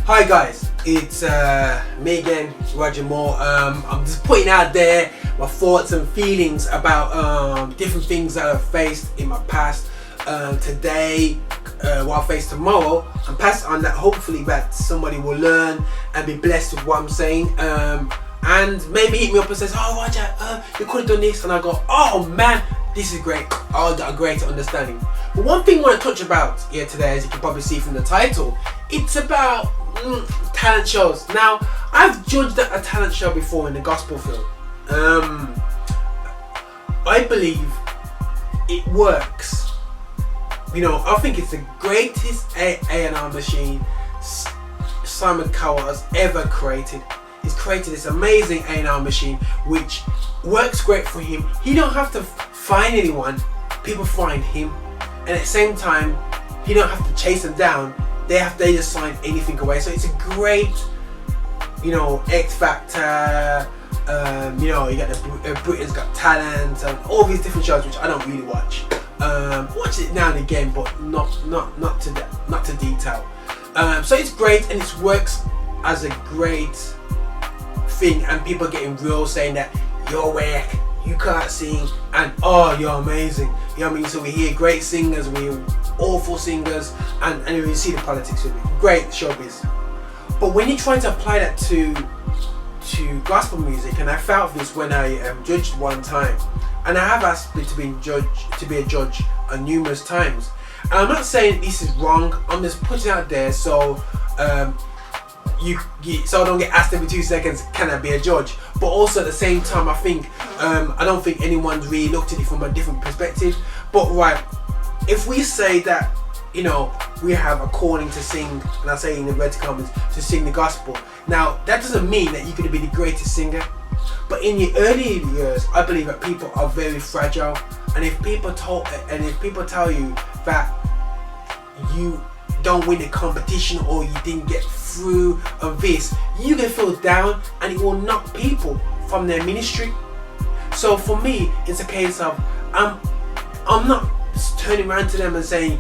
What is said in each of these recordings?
Hi guys, it's me again, Roger Moore. I'm just putting out there my thoughts and feelings about different things that I've faced in my past. Today, what I face tomorrow, and pass on that. Hopefully that somebody will learn and be blessed with what I'm saying. And maybe hit me up and says, "Oh Roger, you could have done this," and I go, "Oh man, this is great. I got a great understanding." But one thing I want to touch about here today, as you can probably see from the title, it's about talent shows. Now, I've judged a talent show before in the gospel field. I believe it works. You know, I think it's the greatest A&R machine Simon Cowell has ever created. He's created this amazing A&R machine which works great for him. He don't have to find anyone, people find him, and at the same time he don't have to chase them down. They just sign anything away. So it's a great, you know, X Factor. You know, you got the Britain's Got Talent and all these different shows which I don't really watch. Watch it now and again, but not to detail. So it's great and it works as a great thing, and people are getting real saying that you're whack, you can't sing, and oh, you're amazing. You know what I mean? So we hear great singers, we hear awful singers, and we see the politics with it. Great showbiz. But when you try to apply that to gospel music, and I felt this when I judged one time, and I have asked to be a judge numerous times. And I'm not saying this is wrong. I'm just putting it out there so so I don't get asked every 2 seconds, can I be a judge? But also at the same time, I think I don't think anyone's really looked at it from a different perspective. But right, if we say that, you know, we have a calling to sing, and I say in inverted commas, to sing the gospel. Now that doesn't mean that you're going to be the greatest singer. But in your early years, I believe that people are very fragile, and if people tell you that you don't win the competition or you didn't get through of this, you can feel down, and it will knock people from their ministry. So for me, it's a case of I'm not turning around to them and saying,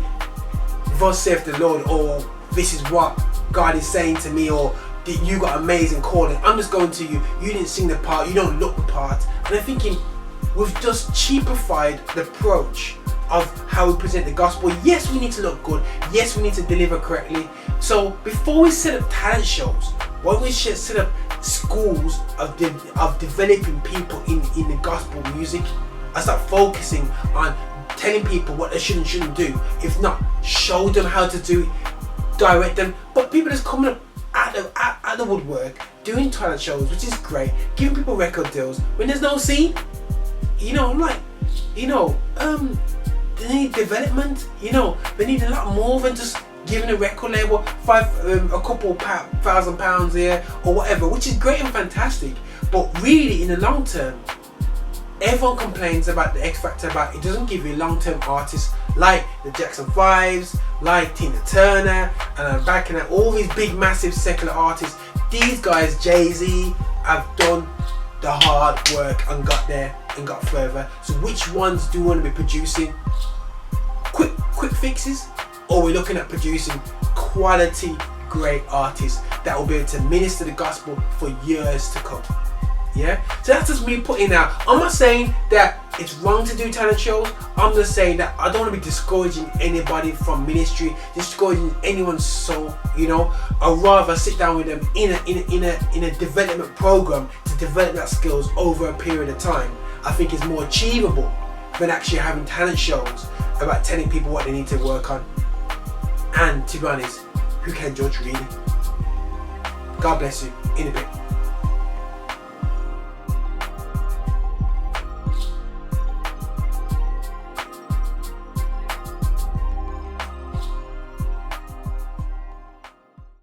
"Thus saith the Lord," or "This is what God is saying to me," or "You got amazing calling." I'm just going to you. You didn't sing the part. You don't look the part. And I'm thinking, we've just cheapified the approach of how we present the gospel. Yes, we need to look good. Yes, we need to deliver correctly. So before we set up talent shows, why don't we set up schools of developing people in the gospel music? I start focusing on telling people what they should and shouldn't do. If not, show them how to do it, direct them. But people just coming up at the woodwork, doing talent shows, which is great, giving people record deals when there's no scene. You know, I'm like, you know, they need development. You know, they need a lot more than just giving a record label a couple £1,000 here or whatever, which is great and fantastic. But really, in the long term, everyone complains about the X Factor, but it doesn't give you long-term artists like the Jackson 5s, like Tina Turner, and I'm backing at all these big, massive secular artists. These guys, Jay-Z, have done the hard work and got there and got further. So which ones do you want to be producing? Quick fixes, or we're looking at producing quality, great artists that will be able to minister the gospel for years to come? Yeah, so that's just me putting out. I'm not saying that it's wrong to do talent shows. I'm just saying that I don't want to be discouraging anybody from ministry, discouraging anyone's soul. You know, I'd rather sit down with them in a development program to develop that skills over a period of time. I think it's more achievable than actually having talent shows about telling people what they need to work on. And to be honest, who can judge really? God bless you. In a bit.